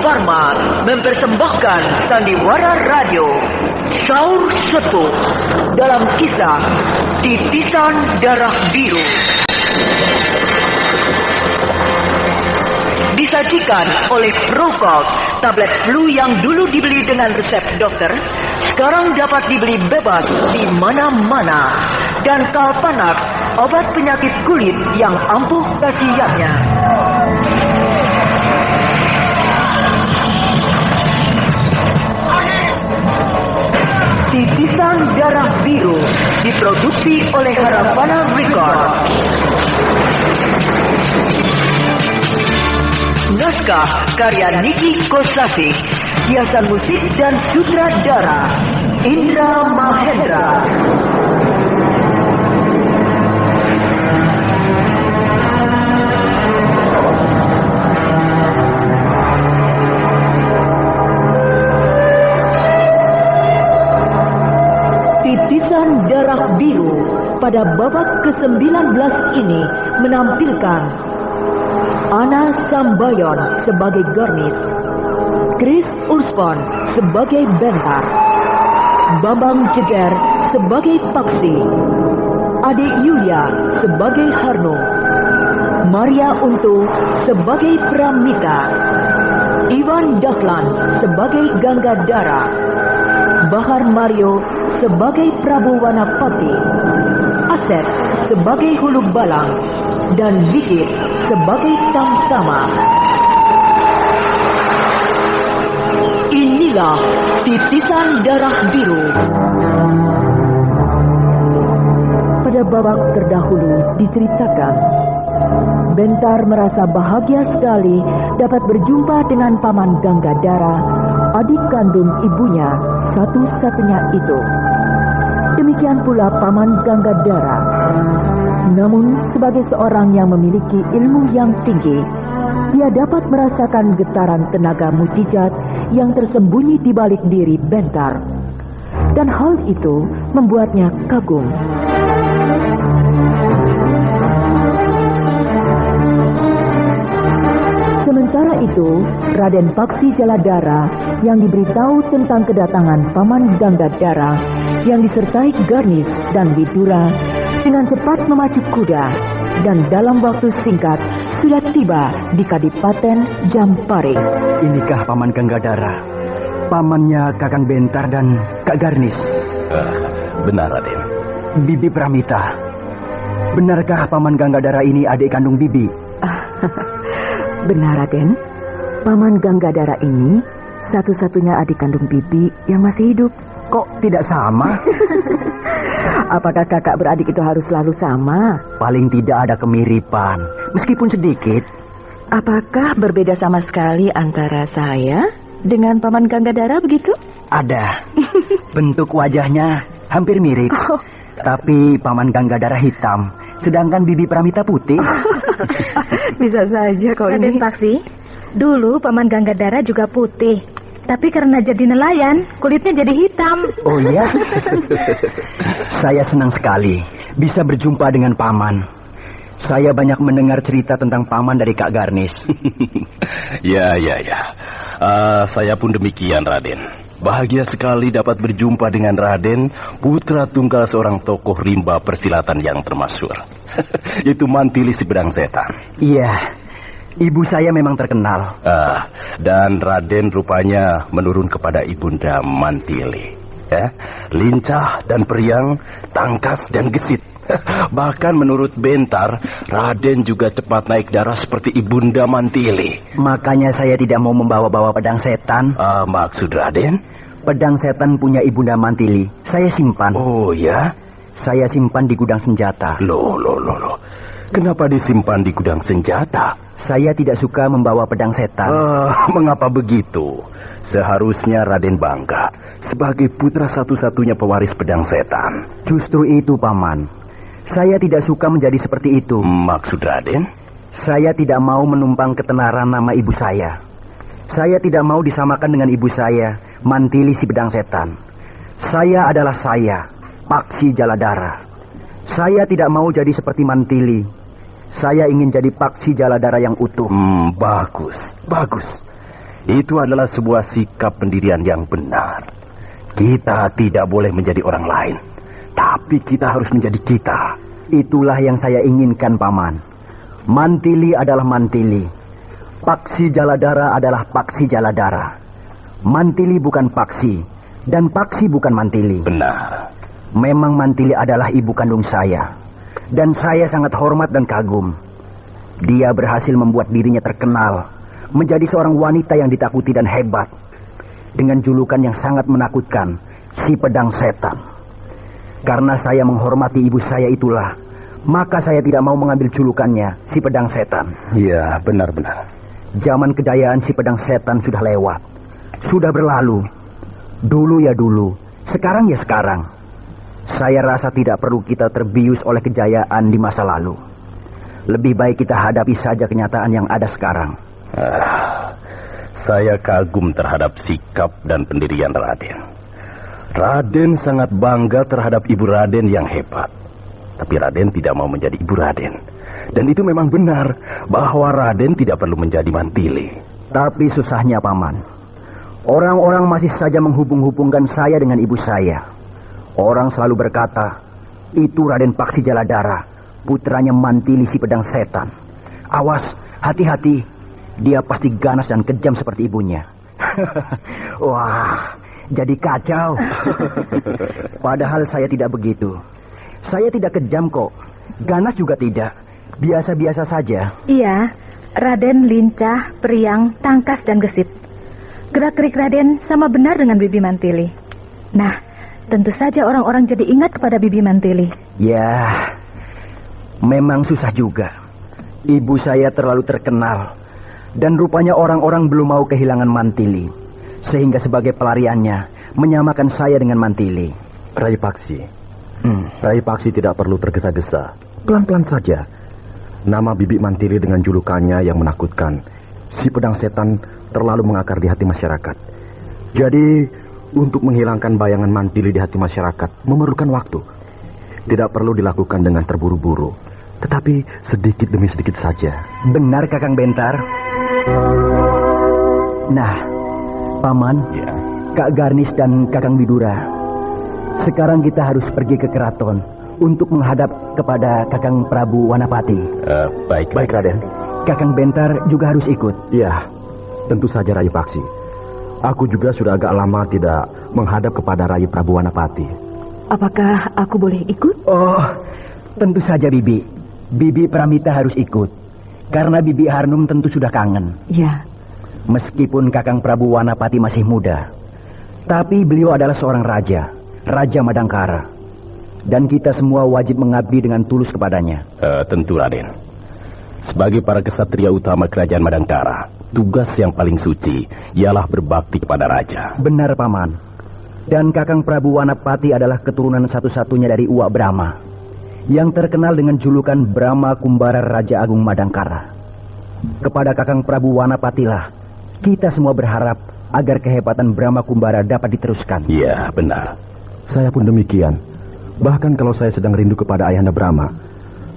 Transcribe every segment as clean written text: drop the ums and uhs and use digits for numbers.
Dharma mempersembahkan sandiwara radio Saur Sepuh dalam kisah Titisan Darah Biru. Disajikan oleh Prokok, tablet flu yang dulu dibeli dengan resep dokter, sekarang dapat dibeli bebas di mana-mana. Dan Kalpanax, obat penyakit kulit yang ampuh khasiatnya. Titisan Darah Biru diproduksi oleh Haravana Record. Naskah karya Niki Kosasih, hiasan musik dan sutradara Indra Mahendra. Titisan Darah Biru pada babak ke-19 ini menampilkan Ana Sambayon sebagai Garnis, Chris Urspon sebagai Bentar, Bambang Jeger sebagai Paksi, Adik Yulia sebagai Harno, Maria Untu sebagai Pramita, Iwan Dahlan sebagai Ganggadara, Bahar Mario sebagai Prabu Wanapati, Asep sebagai Hulu Balang, dan Dikit sebagai Tamtama. Inilah Titisan Darah Biru. Pada babak terdahulu diceritakan, Bentar merasa bahagia sekali dapat berjumpa dengan Paman Ganggadara, adik kandung ibunya satu-satunya itu. Demikian pula Paman Ganggadara. Namun, sebagai seorang yang memiliki ilmu yang tinggi, dia dapat merasakan getaran tenaga mujizat yang tersembunyi di balik diri Bentar. Dan hal itu membuatnya kagum. Sementara itu, Raden Paksi Jaladara yang diberitahu tentang kedatangan Paman Ganggadara yang disertai Garnis dan Widura dengan cepat memacu kuda dan dalam waktu singkat sudah tiba di Kadipaten Jampari. Inikah Paman Ganggadara, pamannya Kakang Bentar dan Kak Garnis? Benar, Raden. Bibi Pramita, benarkah Paman Ganggadara ini adik kandung Bibi? Benar, Raden. Paman Ganggadara ini satu-satunya adik kandung Bibi yang masih hidup. Kok tidak sama? Apakah kakak beradik itu harus selalu sama? Paling tidak ada kemiripan, meskipun sedikit. Apakah berbeda sama sekali antara saya dengan Paman Ganggadara begitu? Ada. Bentuk wajahnya hampir mirip. Tapi Paman Ganggadara hitam, sedangkan Bibi Pramita putih. Bisa saja kau ini. Raden Paksi, dulu Paman Ganggadara juga putih. Tapi karena jadi nelayan, kulitnya jadi hitam. Oh iya? Saya senang sekali bisa berjumpa dengan Paman. Saya banyak mendengar cerita tentang Paman dari Kak Garnis. Ya. Saya pun demikian, Raden. Bahagia sekali dapat berjumpa dengan Raden, putra tunggal seorang tokoh rimba persilatan yang termasyhur. Itu Mantili si Pedang Setan. Iya, ibu saya memang terkenal. Dan Raden rupanya menurun kepada Ibunda Mantili. Lincah dan periang, tangkas dan gesit. Bahkan menurut Bentar, Raden juga cepat naik darah seperti Ibunda Mantili. Makanya saya tidak mau membawa-bawa pedang setan. Maksud Raden? Pedang setan punya Ibunda Mantili. Saya simpan. Oh ya? Saya simpan di gudang senjata. Loh. Kenapa disimpan di gudang senjata? Saya tidak suka membawa pedang setan. Mengapa begitu? Seharusnya Raden bangga sebagai putra satu-satunya pewaris pedang setan. Justru itu, Paman. Saya tidak suka menjadi seperti itu. Maksud Raden? Saya tidak mau menumpang ketenaran nama ibu saya. Saya tidak mau disamakan dengan ibu saya, Mantili si Pedang Setan. Saya adalah saya, Paksi Jaladara. Saya tidak mau jadi seperti Mantili. Saya ingin jadi Paksi Jaladara yang utuh. Bagus. Itu adalah sebuah sikap pendirian yang benar. Kita tidak boleh menjadi orang lain, tapi kita harus menjadi kita. Itulah yang saya inginkan, Paman. Mantili adalah Mantili. Paksi Jaladara adalah Paksi Jaladara. Mantili bukan Paksi, dan Paksi bukan Mantili. Benar. Memang Mantili adalah ibu kandung saya, dan saya sangat hormat dan kagum. Dia berhasil membuat dirinya terkenal, menjadi seorang wanita yang ditakuti dan hebat, dengan julukan yang sangat menakutkan, si Pedang Setan. Karena saya menghormati ibu saya itulah, maka saya tidak mau mengambil julukannya, si Pedang Setan. Iya, benar-benar. Zaman kejayaan si Pedang Setan sudah lewat, sudah berlalu. Dulu ya dulu, sekarang ya sekarang. Saya rasa tidak perlu kita terbius oleh kejayaan di masa lalu. Lebih baik kita hadapi saja kenyataan yang ada sekarang. Saya kagum terhadap sikap dan pendirian Raden. Raden sangat bangga terhadap ibu Raden yang hebat. Tapi Raden tidak mau menjadi ibu Raden. Dan itu memang benar bahwa Raden tidak perlu menjadi Mantili. Tapi susahnya, Paman. Orang-orang masih saja menghubung-hubungkan saya dengan ibu saya. Orang selalu berkata, itu Raden Paksi Jaladara, putranya Mantili si Pedang Setan. Awas, hati-hati. Dia pasti ganas dan kejam seperti ibunya. Wah, jadi kacau. Padahal saya tidak begitu. Saya tidak kejam kok. Ganas juga tidak. Biasa-biasa saja. Iya, Raden lincah, periang, tangkas, dan gesit. Gerak-gerik Raden sama benar dengan Bibi Mantili. Nah, tentu saja orang-orang jadi ingat kepada Bibi Mantili. Ya, memang susah juga. Ibu saya terlalu terkenal. Dan rupanya orang-orang belum mau kehilangan Mantili, sehingga sebagai pelariannya menyamakan saya dengan Mantili. Rai Paksi, Rai Paksi tidak perlu tergesa-gesa. Pelan-pelan saja. Nama Bibi Mantili dengan julukannya yang menakutkan, si Pedang Setan, terlalu mengakar di hati masyarakat. Jadi, untuk menghilangkan bayangan Mantili di hati masyarakat memerlukan waktu. Tidak perlu dilakukan dengan terburu-buru, tetapi sedikit demi sedikit saja. Benar, Kakang Bentar. Nah, Paman, Ya. Kak Garnis dan Kakang Widura, sekarang kita harus pergi ke keraton untuk menghadap kepada Kakang Prabu Wanapati. Baik, Raden. Kakang Bentar juga harus ikut. Ya, tentu saja Rai Paksi. Aku juga sudah agak lama tidak menghadap kepada Rai Prabu Wanapati. Apakah aku boleh ikut? Oh, tentu saja Bibi. Bibi Pramita harus ikut. Karena Bibi Harnum tentu sudah kangen. Ya. Meskipun Kakang Prabu Wanapati masih muda, tapi beliau adalah seorang raja, Raja Madangkara. Dan kita semua wajib mengabdi dengan tulus kepadanya. Tentu, Raden. Sebagai para kesatria utama kerajaan Madangkara, tugas yang paling suci ialah berbakti kepada raja. Benar, Paman. Dan Kakang Prabu Wanapati adalah keturunan satu-satunya dari Uwak Brahma, yang terkenal dengan julukan Brahma Kumbara Raja Agung Madangkara. Kepada Kakang Prabu Wanapatilah kita semua berharap agar kehebatan Brahma Kumbara dapat diteruskan. Iya, benar. Saya pun demikian. Bahkan kalau saya sedang rindu kepada Ayahanda Brahma,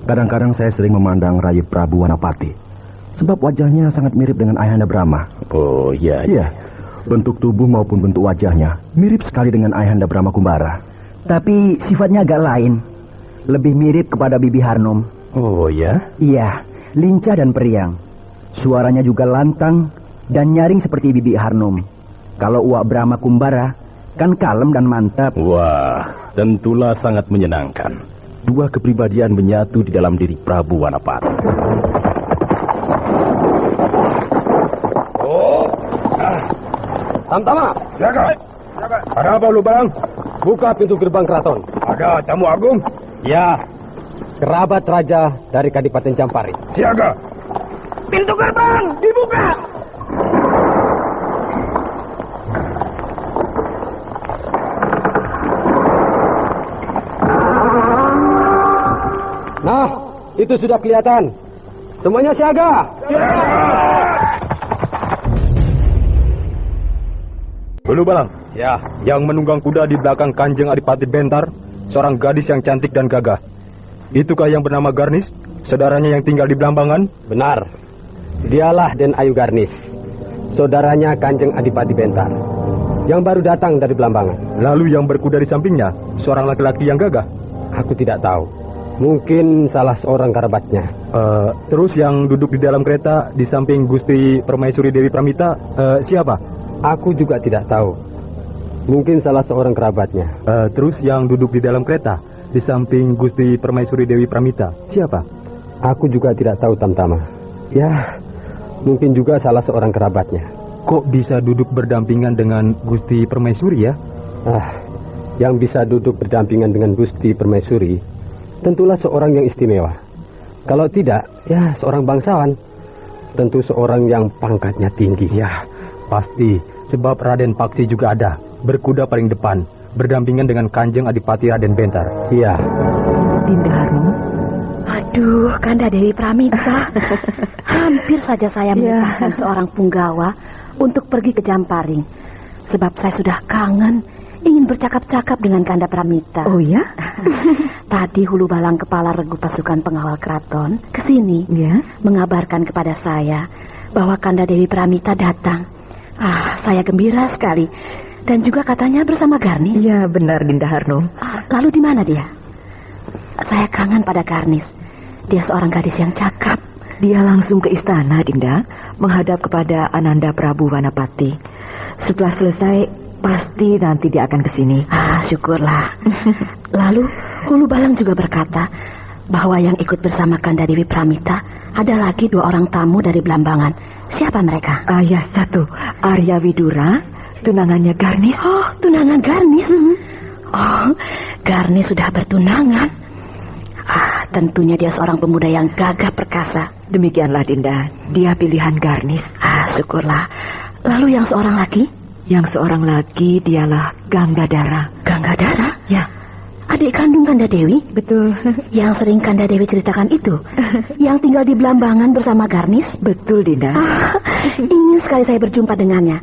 kadang-kadang saya sering memandang Rai Prabu Wanapati. Sebab wajahnya sangat mirip dengan Ayahanda Brahma. Oh, iya. Iya, bentuk tubuh maupun bentuk wajahnya mirip sekali dengan Ayahanda Brahma Kumbara. Tapi sifatnya agak lain. Lebih mirip kepada Bibi Harnum. Oh, ya? Iya, lincah dan periang. Suaranya juga lantang dan nyaring seperti Bibi Harnum. Kalau Uwak Brahma Kumbara kan kalem dan mantap. Wah, tentulah sangat menyenangkan. Dua kepribadian menyatu di dalam diri Prabu Wanapati. Oh, Tamtama, jaga. Ada apa lu, Bang? Buka pintu gerbang keraton. Ada tamu agung? Ya, kerabat raja dari Kadipaten Campari. Siaga. Pintu gerbang dibuka. Nah, itu sudah kelihatan. Semuanya siaga. Dulu Balang. Ya, Yang menunggang kuda di belakang Kanjeng Adipati Bentar, seorang gadis yang cantik dan gagah. Itukah yang bernama Garnis, saudaranya yang tinggal di Blambangan? benar. Dialah Den Ayu Garnis. saudaranya Kanjeng Adipati Bentar, yang baru datang dari Blambangan. Lalu yang berkuda di sampingnya, seorang laki-laki yang gagah? Aku tidak tahu. Mungkin salah seorang kerabatnya. Terus yang duduk di dalam kereta di samping Gusti Permaisuri Dewi Pramita, siapa? Aku juga tidak tahu. Mungkin salah seorang kerabatnya. Terus yang duduk di dalam kereta di samping Gusti Permaisuri Dewi Pramita, siapa? Aku juga tidak tahu, Tamtama. Ya, mungkin juga salah seorang kerabatnya. Kok bisa duduk berdampingan dengan Gusti Permaisuri ya? Yang bisa duduk berdampingan dengan Gusti Permaisuri tentulah seorang yang istimewa. Kalau tidak, ya seorang bangsawan. Tentu seorang yang pangkatnya tinggi. Ya, pasti. Sebab Raden Paksi juga ada, berkuda paling depan, berdampingan dengan Kanjeng Adipati Raden Bentar. Iya. Dinda Harno. Aduh, Kanda Dewi Pramita. Hampir saja saya menikahkan seorang punggawa untuk pergi ke Jamparing. Sebab saya sudah kangen ingin bercakap-cakap dengan Kanda Pramita. Oh ya? Tadi Hulu Balang kepala regu pasukan pengawal keraton kesini mengabarkan kepada saya bahwa Kanda Dewi Pramita datang. Saya gembira sekali. Dan juga katanya bersama Garnis. Ya, benar Dinda Harno. Lalu di mana dia? Saya kangen pada Garnis. Dia seorang gadis yang cakap. Dia langsung ke istana, Dinda, menghadap kepada Ananda Prabu Wanapati. Setelah selesai, pasti nanti dia akan ke sini. Syukurlah. Lalu Hulu Balang juga berkata bahwa yang ikut bersama Kanda Dewi Pramita ada lagi 2 orang tamu dari Blambangan. Siapa mereka? Ya, satu Arya Widura, tunangannya Garnis. Oh, tunangan Garnis. Oh, Garnis sudah bertunangan. Tentunya dia seorang pemuda yang gagah perkasa. Demikianlah Dinda, dia pilihan Garnis. Syukurlah. Lalu yang seorang lagi? Yang seorang lagi dialah Ganggadara. Ganggadara? Ya. Adik kandung Kanda Dewi? Betul. Yang sering Kanda Dewi ceritakan itu? Yang tinggal di Blambangan bersama Garnis? Betul, Dinda. Ingin sekali saya berjumpa dengannya.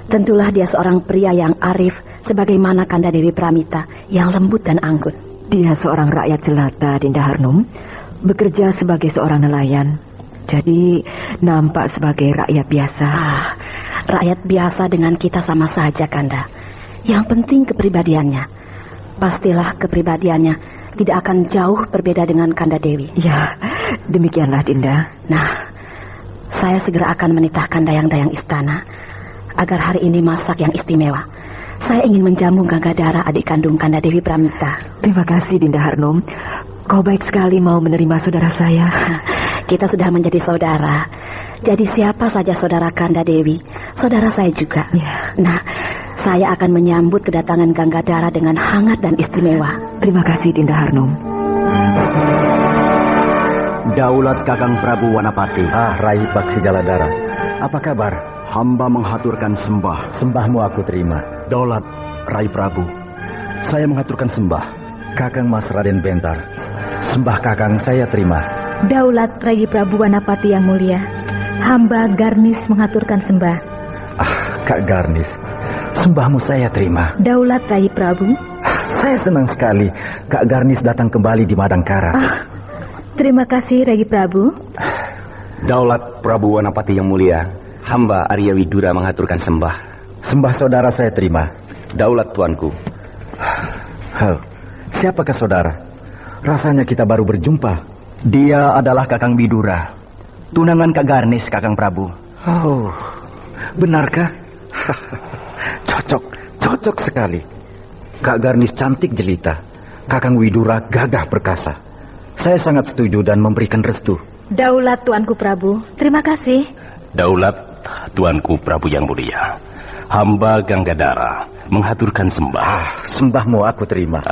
Tentulah dia seorang pria yang arif, sebagaimana Kanda Dewi Pramita, yang lembut dan anggun. Dia seorang rakyat jelata, Dinda Harnum, bekerja sebagai seorang nelayan. Jadi nampak sebagai rakyat biasa. Rakyat biasa dengan kita sama saja, Kanda. Yang penting kepribadiannya. Pastilah kepribadiannya tidak akan jauh berbeda dengan Kanda Dewi. Ya, demikianlah Dinda. Nah, saya segera akan menitahkan dayang-dayang istana agar hari ini masak yang istimewa. Saya ingin menjamu Ganggadara, adik kandung Kanda Dewi Pramita. Terima kasih, Dinda Harnum. Kau baik sekali mau menerima saudara saya. Kita sudah menjadi saudara. Jadi siapa saja saudara Kanda Dewi, saudara saya juga. Ya. Nah, saya akan menyambut kedatangan Ganggadara dengan hangat dan istimewa. Terima kasih, Dinda Harnum. Daulat Kakang Prabu Wanapati. Rai Paksi Jaladara. Apa kabar? Hamba menghaturkan sembah. Sembahmu aku terima. Daulat Rai Prabu. Saya mengaturkan sembah. Kakang Mas Raden Bentar. Sembah Kakang saya terima. Daulat Rai Prabu Wanapati yang mulia, hamba Garnis mengaturkan sembah. Kak Garnis, sembahmu saya terima. Daulat Rai Prabu. Saya senang sekali Kak Garnis datang kembali di Madangkara. Terima kasih Rai Prabu. Daulat Prabu Wanapati yang mulia, hamba Arya Widura mengaturkan sembah. Sembah saudara saya terima. Daulat tuanku. Siapakah saudara? Rasanya kita baru berjumpa. Dia adalah Kakang Widura, tunangan Kak Garnis, Kakang Prabu. Oh, benarkah? Cocok sekali. Kak Garnis cantik jelita, Kakang Widura gagah perkasa. Saya sangat setuju dan memberikan restu. Daulat tuanku Prabu, terima kasih. Daulat tuanku Prabu yang mulia, hamba Ganggadara mengaturkan sembah. Sembahmu aku terima.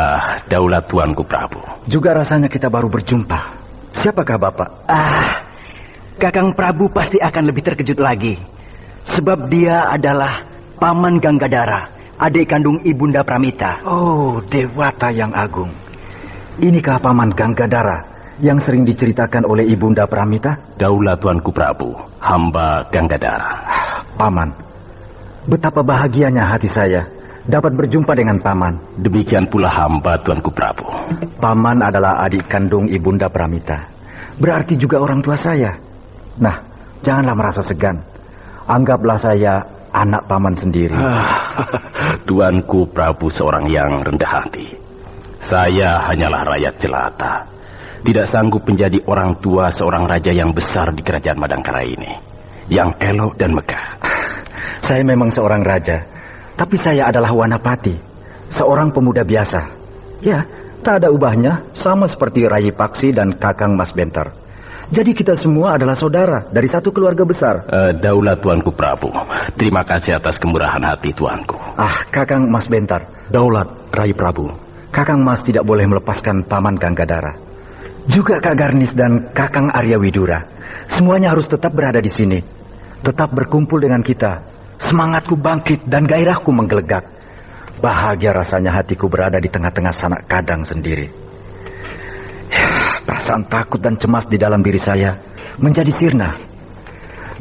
Daulat tuanku Prabu. Juga rasanya kita baru berjumpa. Siapakah Bapak? Kakang Prabu pasti akan lebih terkejut lagi. Sebab dia adalah Paman Ganggadara, adik kandung Ibunda Pramita. Oh, Dewata yang agung. Inikah Paman Ganggadara yang sering diceritakan oleh Ibunda Pramita? Daulat tuanku Prabu, hamba Ganggadara. Paman, betapa bahagianya hati saya dapat berjumpa dengan Paman. Demikian pula hamba tuanku Prabu. Paman adalah adik kandung Ibunda Pramita. Berarti juga orang tua saya. Nah, janganlah merasa segan. Anggaplah saya anak paman sendiri. Tuanku Prabu seorang yang rendah hati. Saya hanyalah rakyat jelata, tidak sanggup menjadi orang tua seorang raja yang besar di kerajaan Madangkara ini, yang elok dan megah. Saya memang seorang raja, tapi saya adalah Wanapati, seorang pemuda biasa. Ya, tak ada ubahnya, sama seperti Rai Paksi dan Kakang Mas Bentar. Jadi kita semua adalah saudara dari satu keluarga besar. Daulat Tuanku Prabu, terima kasih atas kemurahan hati Tuanku. Kakang Mas Bentar, daulat Rai Prabu, Kakang Mas tidak boleh melepaskan Paman Ganggadara. Juga Kak Garnis dan Kakang Arya Widura, semuanya harus tetap berada di sini, tetap berkumpul dengan kita. Semangatku bangkit dan gairahku menggelegak. Bahagia rasanya hatiku berada di tengah-tengah sanak kadang sendiri. Perasaan takut dan cemas di dalam diri saya menjadi sirna.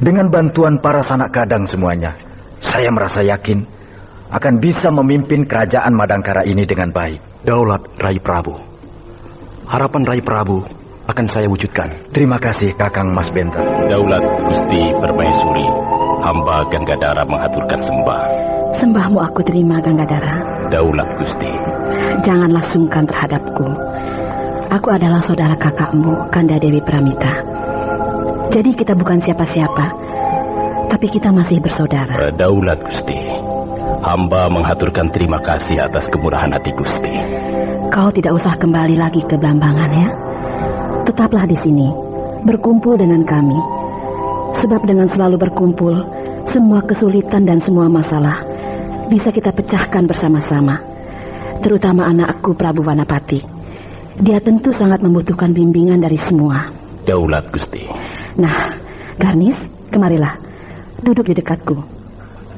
Dengan bantuan para sanak kadang semuanya, saya merasa yakin akan bisa memimpin kerajaan Madangkara ini dengan baik. Daulat Rai Prabu, harapan Rai Prabu akan saya wujudkan. Terima kasih Kakang Mas Bentar. Daulat Gusti Permaisuri, hamba Ganggadara mengaturkan sembah. Sembahmu aku terima, Ganggadara. Daulat Gusti. Janganlah sungkan terhadapku. Aku adalah saudara kakakmu, Kanda Dewi Pramita. Jadi kita bukan siapa-siapa, tapi kita masih bersaudara. Daulat Gusti, hamba mengaturkan terima kasih atas kemurahan hati Gusti. Kau tidak usah kembali lagi ke Blambangan ya. Tetaplah di sini, berkumpul dengan kami. Sebab dengan selalu berkumpul, semua kesulitan dan semua masalah bisa kita pecahkan bersama-sama. Terutama anakku Prabu Wanapati. Dia tentu sangat membutuhkan bimbingan dari semua. Daulat Gusti. Nah, Garnis, kemarilah. Duduk di dekatku.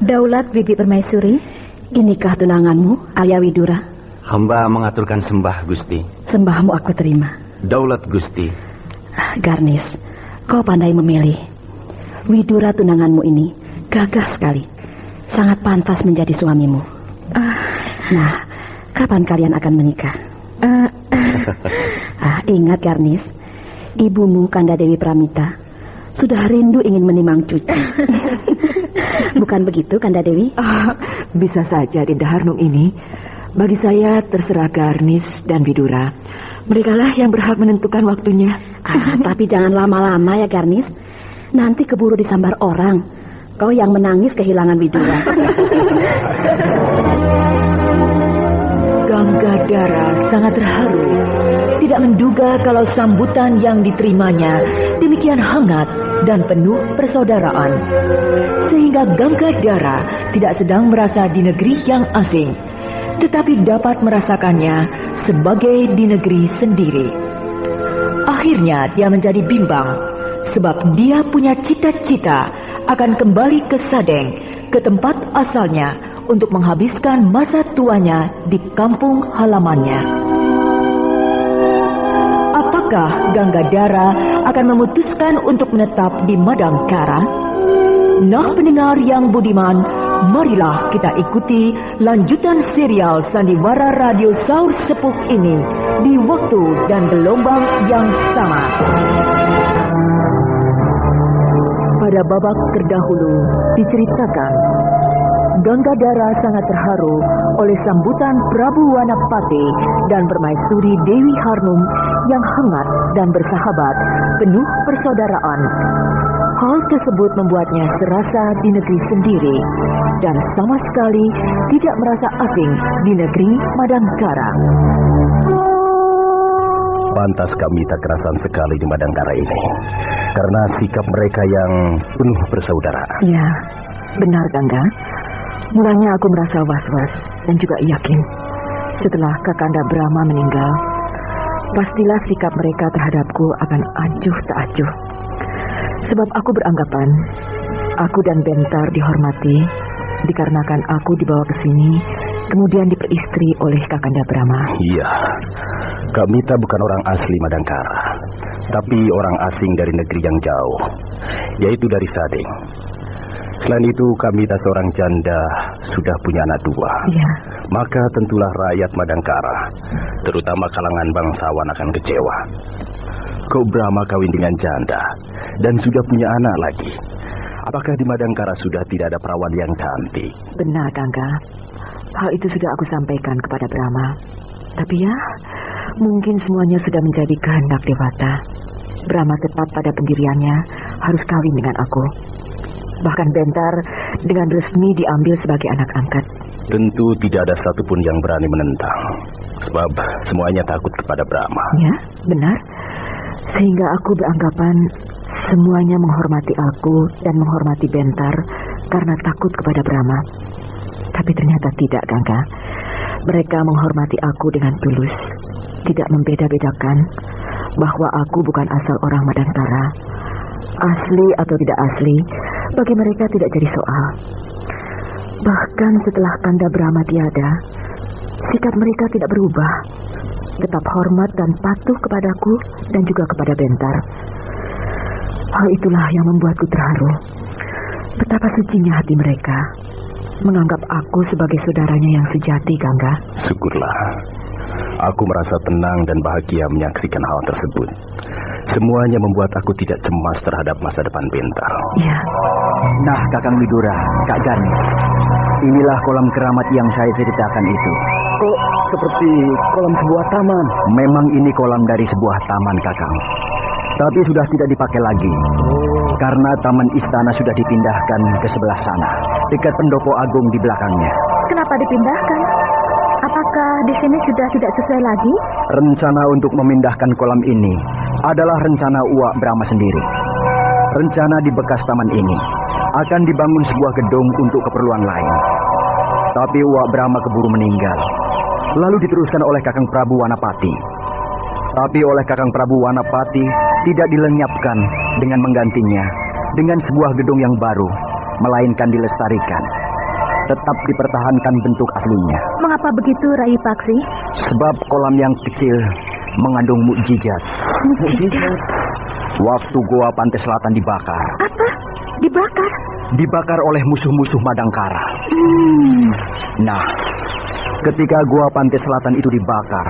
Daulat Bibi Permaisuri, inikah tunanganmu, Arya Widura? Hamba mengaturkan sembah, Gusti. Sembahmu aku terima. Daulat Gusti. Garnis, kau pandai memilih. Widura tunanganmu ini gagah sekali. Sangat pantas menjadi suamimu. Nah, kapan kalian akan menikah? Ingat Garnis, ibumu Kanda Dewi Pramita sudah rindu ingin menimang cucu. Bukan begitu Kanda Dewi? Bisa saja Dinda Harnung ini. Bagi saya terserah Garnis dan Widura. Merekalah yang berhak menentukan waktunya. Tapi jangan lama-lama ya Garnis. Nanti keburu disambar orang. Kau yang menangis kehilangan Widura. Ganggadara sangat terharu. Tidak menduga kalau sambutan yang diterimanya demikian hangat dan penuh persaudaraan. Sehingga Ganggadara tidak sedang merasa di negeri yang asing, tetapi dapat merasakannya sebagai di negeri sendiri. Akhirnya dia menjadi bimbang, sebab dia punya cita-cita akan kembali ke Sadeng, ke tempat asalnya, untuk menghabiskan masa tuanya di kampung halamannya. Apakah Ganggadara akan memutuskan untuk menetap di Madangkara? Nah, pendengar yang budiman, marilah kita ikuti lanjutan serial Sandiwara Radio Saur Sepuh ini di waktu dan gelombang yang sama. Pada babak terdahulu diceritakan, Ganggadara sangat terharu oleh sambutan Prabu Wanapati dan Permaisuri Dewi Harnum yang hangat dan bersahabat, penuh persaudaraan. Hal tersebut membuatnya serasa di negeri sendiri dan sama sekali tidak merasa asing di negeri Madangkara. Pantas kami tak kerasan sekali di Madangkara ini karena sikap mereka yang penuh persaudaraan. Ya, benar Gangga. Mulanya aku merasa was-was dan juga yakin setelah Kakanda Brahma meninggal, pastilah sikap mereka terhadapku akan acuh tak acuh. Sebab aku beranggapan aku dan Bentar dihormati dikarenakan aku dibawa ke sini kemudian diperistri oleh Kakanda Brahma. Iya, Kamita bukan orang asli Madangkara, tapi orang asing dari negeri yang jauh, yaitu dari Sadeng. Selain itu, Kamita seorang janda sudah punya anak dua. Iya. Maka tentulah rakyat Madangkara, terutama kalangan bangsawan akan kecewa. Kau Brahma kawin dengan janda dan sudah punya anak lagi. Apakah di Madangkara sudah tidak ada perawan yang cantik? Benar, Gangga. Hal itu sudah aku sampaikan kepada Brahma. Tapi ya, mungkin semuanya sudah menjadi kehendak Dewata. Brahma tetap pada pendiriannya, harus kawin dengan aku. Bahkan Bentar dengan resmi diambil sebagai anak angkat. Tentu tidak ada satupun yang berani menentang. Sebab semuanya takut kepada Brahma. Ya, benar. Sehingga aku beranggapan semuanya menghormati aku dan menghormati Bentar karena takut kepada Brahma. Tapi ternyata tidak, Gangga. Mereka menghormati aku dengan tulus, tidak membeda-bedakan bahwa aku bukan asal orang Madangkara. Asli atau tidak asli, bagi mereka tidak jadi soal. Bahkan setelah Kanda Brahma tiada, sikap mereka tidak berubah. Tetap hormat dan patuh kepadaku dan juga kepada Bentar. Hal itulah yang membuatku terharu. Betapa sucinya hati mereka, menganggap aku sebagai saudaranya yang sejati, Gangga. Syukurlah. Aku merasa tenang dan bahagia menyaksikan hal tersebut. Semuanya membuat aku tidak cemas terhadap masa depan Bentar. Iya. Nah, Kakang Widura, Kak Garnis, inilah kolam keramat yang saya ceritakan itu. Kok seperti kolam sebuah taman? Memang ini kolam dari sebuah taman, Kakang. Tapi sudah tidak dipakai lagi. Karena taman istana sudah dipindahkan ke sebelah sana, dekat pendopo agung di belakangnya. Kenapa dipindahkan? Apakah di sini sudah tidak sesuai lagi? Rencana untuk memindahkan kolam ini adalah rencana Uwak Brahma sendiri. Rencana di bekas taman ini akan dibangun sebuah gedung untuk keperluan lain. Tapi Uwak Brahma keburu meninggal, lalu diteruskan oleh Kakang Prabu Wanapati. Tapi oleh Kakang Prabu Wanapati tidak dilenyapkan dengan menggantinya dengan sebuah gedung yang baru, melainkan dilestarikan. Tetap dipertahankan bentuk aslinya. Mengapa begitu, Rai Paksi? Sebab kolam yang kecil mengandung mukjizat. Mukjizat? Waktu Goa Pantai Selatan dibakar. Apa? Dibakar? Dibakar oleh musuh-musuh Madangkara. Nah, ketika Goa Pantai Selatan itu dibakar,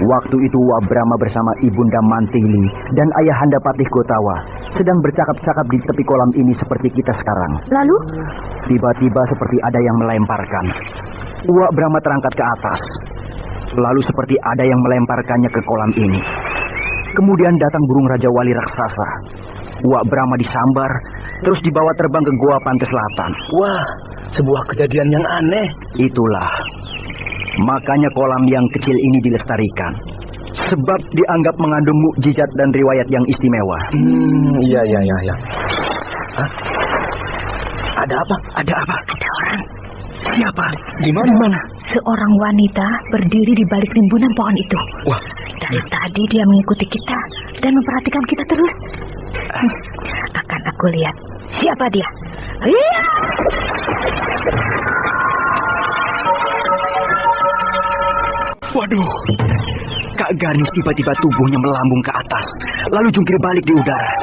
waktu itu Uwak Brahma bersama Ibunda Mantili dan Ayahanda Patih Gotawa sedang bercakap-cakap di tepi kolam ini seperti kita sekarang. Lalu? Tiba-tiba seperti ada yang melemparkan. Uwak Brahma terangkat ke atas. Lalu seperti ada yang melemparkannya ke kolam ini. Kemudian datang burung Raja Wali raksasa. Uwak Brahma disambar, terus dibawa terbang ke Goa Pantai Selatan. Wah, sebuah kejadian yang aneh. Itulah. Makanya kolam yang kecil ini dilestarikan. Sebab dianggap mengandung mukjizat dan riwayat yang istimewa. Iya. Hah? Ada apa? Ada orang. Siapa? Di mana? Seorang wanita berdiri di balik rimbunan pohon itu. Wah. Dari tadi dia mengikuti kita dan memperhatikan kita terus. Akan aku lihat. Siapa dia? Iya! Waduh, Kak Garnis tiba-tiba tubuhnya melambung ke atas, lalu jungkir balik di udara.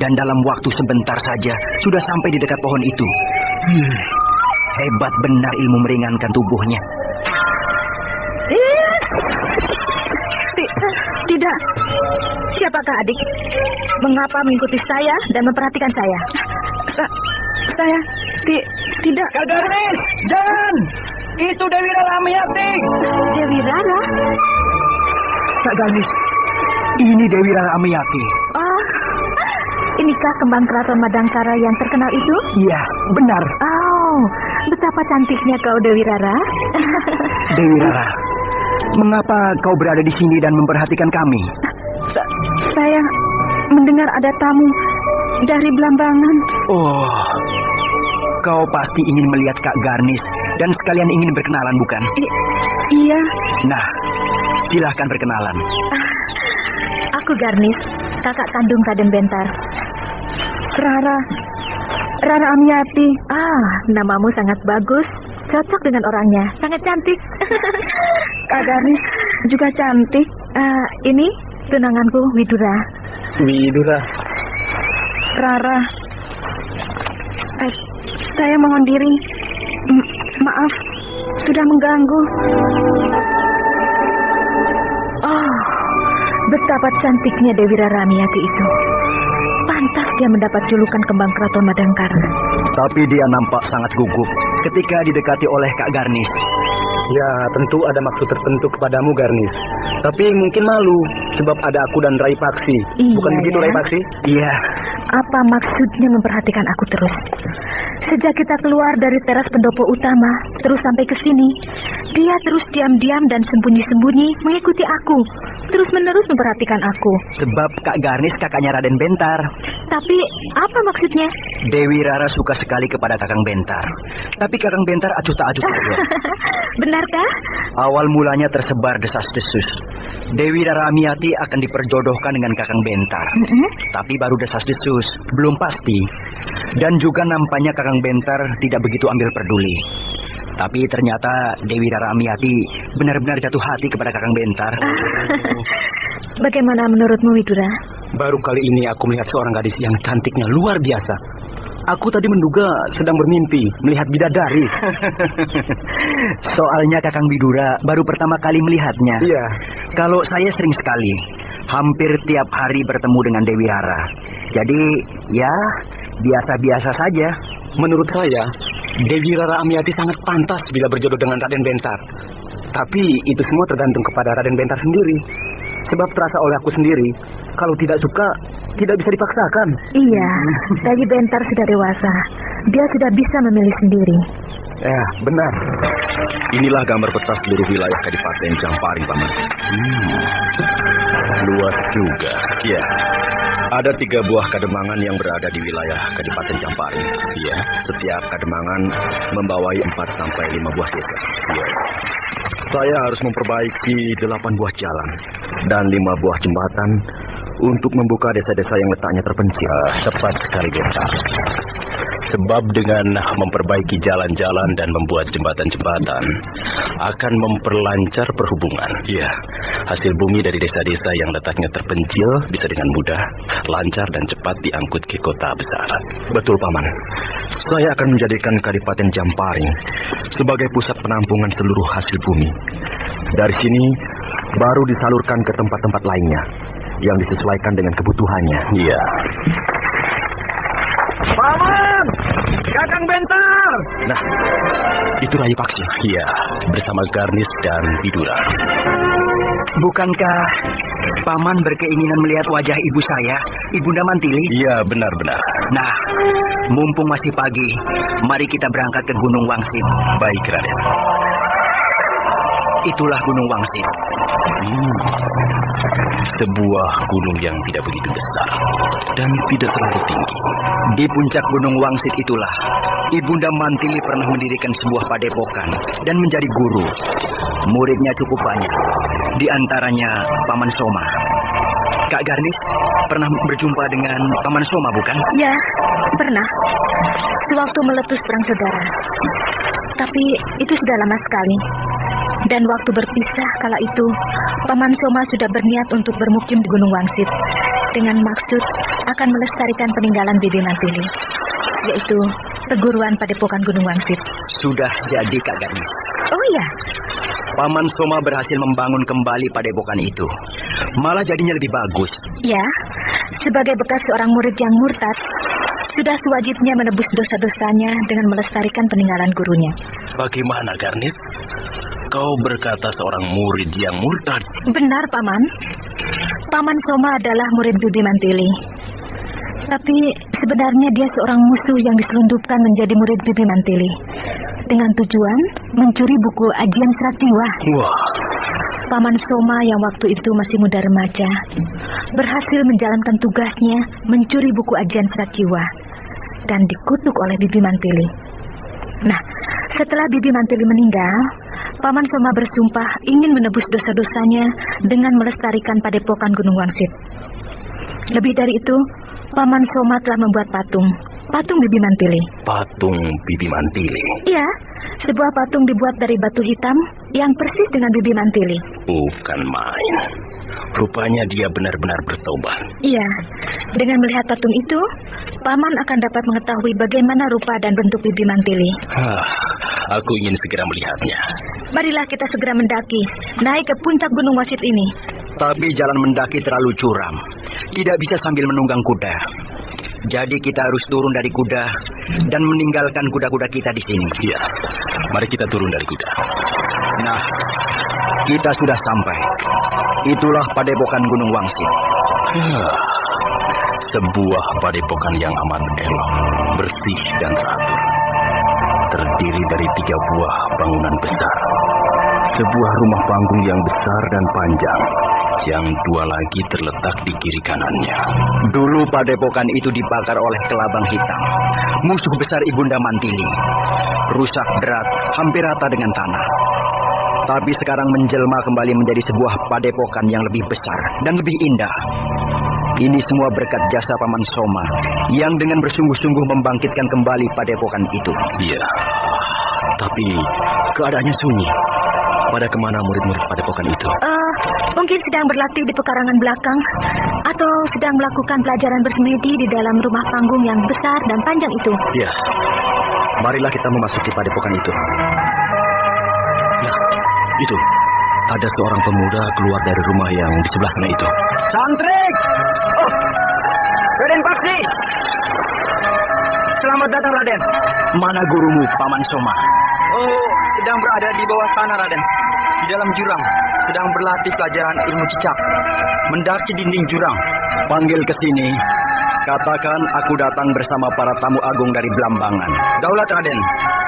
Dan dalam waktu sebentar saja sudah sampai di dekat pohon itu. Hebat benar ilmu meringankan tubuhnya. Tidak. Siapakah adik? Mengapa mengikuti saya dan memperhatikan saya? Saya tidak. Kak Garnis, jangan! Itu Dewi Rara Amiyati. Dewi Rara? Kak Garnis, ini Dewi Rara Amiyati. Oh, inikah kembang keraton Madangkara yang terkenal itu? Iya, benar. Oh, betapa cantiknya kau, Dewi Rara. Dewi Rara, mengapa kau berada di sini dan memperhatikan kami? Saya mendengar ada tamu dari Blambangan. Oh, kau pasti ingin melihat Kak Garnis dan sekalian ingin berkenalan, bukan? Iya. Nah, silahkan berkenalan. Aku Garnis, kakak kandung Raden Bentar. Rara Amiyati. Namamu sangat bagus. Cocok dengan orangnya. Sangat cantik. Kak Garnis juga cantik. Ini tunanganku Widura. Widura. Rara. Saya mohon diri. Maaf, sudah mengganggu. Oh, betapa cantiknya Dewi Rara Amiyati itu. Pantas dia mendapat julukan Kembang Keraton Madangkara. Tapi dia nampak sangat gugup ketika didekati oleh Kak Garnis. Ya, tentu ada maksud tertentu kepadamu, Garnis. Tapi mungkin malu, sebab ada aku dan Rai Paksi. Bukan begitu, Rai Paksi? Iya. Apa maksudnya memperhatikan aku terus? Sejak kita keluar dari teras pendopo utama, terus sampai ke sini, dia terus diam-diam dan sembunyi-sembunyi mengikuti aku. Terus-menerus memperhatikan aku. Sebab Kak Garnis kakaknya Raden Bentar. Tapi apa maksudnya? Dewi Rara suka sekali kepada Kakang Bentar. Tapi Kakang Bentar acuh tak acuh saja. Benarkah? Awal mulanya tersebar desas-desus. Dewi Rara Amiati akan diperjodohkan dengan Kakang Bentar. Tapi baru desas-desus, belum pasti. Dan juga nampaknya Kakang Bentar tidak begitu ambil peduli. Tapi ternyata Dewi Rara Amiati benar-benar jatuh hati kepada Kakang Bentar. Bagaimana menurutmu, Widura? Baru kali ini aku melihat seorang gadis yang cantiknya luar biasa. Aku tadi menduga sedang bermimpi melihat bidadari. Soalnya Kakang Widura baru pertama kali melihatnya. Iya. Kalau saya sering sekali, hampir tiap hari bertemu dengan Dewi Rara. Jadi, ya biasa-biasa saja. Menurut saya, Dewi Rara Amiati sangat pantas bila berjodoh dengan Raden Bentar. Tapi itu semua tergantung kepada Raden Bentar sendiri. Sebab terasa oleh aku sendiri, kalau tidak suka, tidak bisa dipaksakan. Iya, Raden Bentar sudah dewasa. Dia sudah bisa memilih sendiri. Ya, benar. Inilah gambar peta seluruh wilayah Kadipaten Jamparing, Paman. Luas juga. Ya, ada 3 buah kademangan yang berada di wilayah Kadipaten Jamparing. Ya. Setiap kademangan membawai 4 sampai 5 buah desa. Ya. Saya harus memperbaiki 8 buah jalan dan 5 buah jembatan untuk membuka desa-desa yang letaknya terpencil. Tepat sekali, Bentar. Sebab dengan memperbaiki jalan-jalan dan membuat jembatan-jembatan akan memperlancar perhubungan. Iya. Hasil bumi dari desa-desa yang letaknya terpencil bisa dengan mudah, lancar dan cepat diangkut ke kota besar. Betul, Paman. Saya akan menjadikan Kadipaten Jamparing sebagai pusat penampungan seluruh hasil bumi. Dari sini baru disalurkan ke tempat-tempat lainnya yang disesuaikan dengan kebutuhannya. Iya. Paman! Kakang Bentar! Nah, itu Rai Paksi. Iya, bersama Garnis dan Widura. Bukankah Paman berkeinginan melihat wajah ibu saya, Ibunda Mantili? Iya, benar-benar. Nah, mumpung masih pagi, mari kita berangkat ke Gunung Wangsit. Baik, Raden. Itulah Gunung Wangsit. Sebuah gunung yang tidak begitu besar dan tidak terlalu tinggi. Di puncak Gunung Wangsit itulah Ibunda Mantili pernah mendirikan sebuah padepokan dan menjadi guru. Muridnya cukup banyak, di antaranya Paman Soma. Kak Garnis pernah berjumpa dengan Paman Soma, bukan? Ya, pernah. Sewaktu meletus perang saudara. Tapi itu sudah lama sekali. Dan waktu berpisah kala itu, Paman Soma sudah berniat untuk bermukim di Gunung Wangsit dengan maksud akan melestarikan peninggalan Bibi Mantili, yaitu perguruan padepokan Gunung Wangsit. Sudah jadi, Kak Garnis. Oh iya. Paman Soma berhasil membangun kembali padepokan itu. Malah jadinya lebih bagus. Ya, sebagai bekas seorang murid yang murtad, sudah sewajibnya menebus dosa-dosanya dengan melestarikan peninggalan gurunya. Bagaimana, Garnis? Kau berkata seorang murid yang murtad. Benar, Paman. Paman Soma adalah murid Bibi Mantili. Tapi sebenarnya dia seorang musuh yang diselundupkan menjadi murid Bibi Mantili dengan tujuan mencuri buku Ajian Serat Jiwa. Wah. Paman Soma yang waktu itu masih muda remaja berhasil menjalankan tugasnya mencuri buku Ajian Serat Jiwa dan dikutuk oleh Bibi Mantili. Nah, setelah Bibi Mantili meninggal, Paman Soma bersumpah ingin menebus dosa-dosanya dengan melestarikan padepokan Gunung Wangsit. Lebih dari itu, Paman Soma telah membuat patung Bibi Mantili. Patung Bibi Mantili? Iya, sebuah patung dibuat dari batu hitam yang persis dengan Bibi Mantili. Bukan main. Rupanya dia benar-benar bertobat. Iya, dengan melihat patung itu, Paman akan dapat mengetahui bagaimana rupa dan bentuk Bibi Mantili. Aku ingin segera melihatnya. Marilah kita segera mendaki, naik ke puncak Gunung Wangsit ini. Tapi jalan mendaki terlalu curam. Tidak bisa sambil menunggang kuda. Jadi kita harus turun dari kuda dan meninggalkan kuda-kuda kita di sini. Iya, mari kita turun dari kuda. Nah, kita sudah sampai. Itulah padepokan Gunung Wangsit. Sebuah padepokan yang amat elok, bersih dan teratur. Terdiri dari 3 buah bangunan besar. Sebuah rumah panggung yang besar dan panjang, yang 2 lagi terletak di kiri kanannya. Dulu padepokan itu dibakar oleh kelabang hitam, musuh besar Ibunda Mantili. Rusak berat, hampir rata dengan tanah. Tapi sekarang menjelma kembali menjadi sebuah padepokan yang lebih besar dan lebih indah. Ini semua berkat jasa Paman Soma yang dengan bersungguh-sungguh membangkitkan kembali padepokan itu. Iya, tapi keadaannya sunyi. Pada kemana murid-murid padepokan itu? Mungkin sedang berlatih di pekarangan belakang, atau sedang melakukan pelajaran bersemedi di dalam rumah panggung yang besar dan panjang itu. Iya, marilah kita memasuki padepokan itu. Nah, itu ada seorang pemuda keluar dari rumah yang di sebelah sana itu. Santrik! Oh, Raden Paksi! Selamat datang, Raden. Mana gurumu, Paman Soma? Oh, sedang berada di bawah tanah, Raden. Di dalam jurang, sedang berlatih pelajaran ilmu cicak. Mendaki dinding jurang. Panggil ke sini. Katakan aku datang bersama para tamu agung dari Blambangan. Daulat, Raden.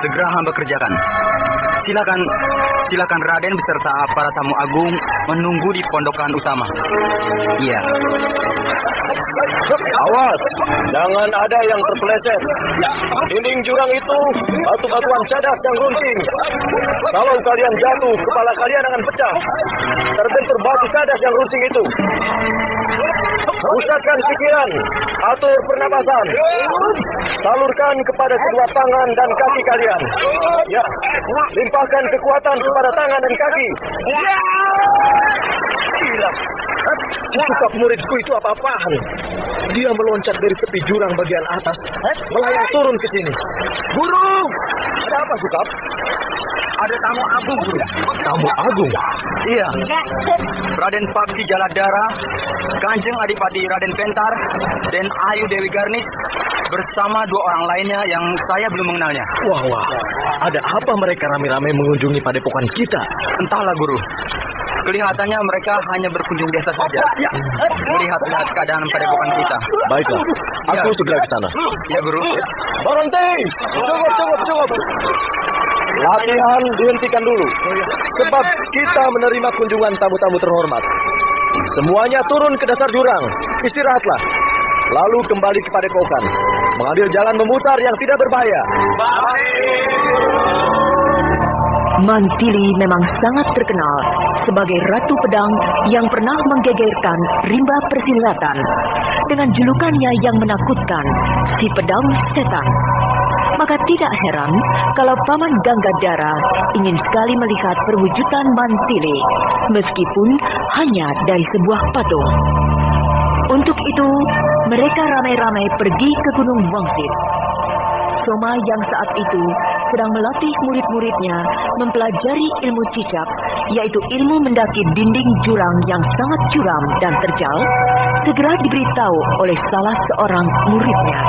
Segera hamba kerjakan. Silakan Raden beserta para tamu agung menunggu di pondokan utama. Iya. Awas, jangan ada yang terpeleset. Dinding jurang itu batu-batuan cadas yang runcing. Kalau kalian jatuh, kepala kalian akan pecah. Terbentur batu cadas yang runcing itu. Pusatkan pikiran, atur pernapasan. Salurkan kepada kedua tangan dan kaki kalian. Ya, limpahkan kekuatan kepada tangan dan kaki. Gila, sikap muridku itu apa-apaan. Dia meloncat dari tepi jurang bagian atas, melayang turun ke sini. Guru, ada apa, Sukap? Ada tamu agung, Guru. Tamu agung? Iya. Raden Paksi Jaladara, Kanjeng Adipati Raden Bentar, dan Ayu Dewi Garnis bersama 2 orang lainnya yang saya belum mengenalnya. Wah, ada apa mereka rame-rame mengunjungi padepokan kita? Entahlah, Guru. Kelihatannya mereka hanya berkunjung biasa saja. Melihat-lihat keadaan padepokan kita. Baiklah, aku segera ke sana. Ya, Guru. Berhenti! Cukup. Latihan dihentikan dulu. Sebab kita menerima kunjungan tamu-tamu terhormat. Semuanya turun ke dasar jurang. Istirahatlah. Lalu kembali ke padepokan. Mengambil jalan memutar yang tidak berbahaya. Mantili memang sangat terkenal sebagai Ratu Pedang yang pernah menggegerkan rimba persilatan dengan julukannya yang menakutkan, si Pedang Setan. Maka tidak heran kalau Paman Ganggadara ingin sekali melihat perwujudan Mantili, meskipun hanya dari sebuah patung. Untuk itu, mereka ramai-ramai pergi ke Gunung Wangsit. Soma yang saat itu sedang melatih murid-muridnya mempelajari ilmu cicak, yaitu ilmu mendaki dinding jurang yang sangat curam dan terjal, segera diberitahu oleh salah seorang muridnya.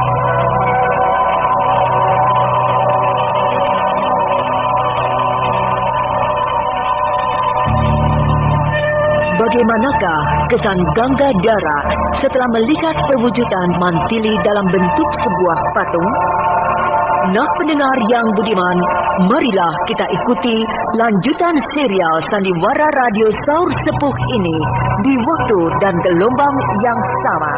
Bagaimanakah kesan Ganggadara setelah melihat perwujudan Mantili dalam bentuk sebuah patung? Nah, pendengar yang budiman, marilah kita ikuti lanjutan serial Sandiwara Radio Saur Sepuh ini di waktu dan gelombang yang sama.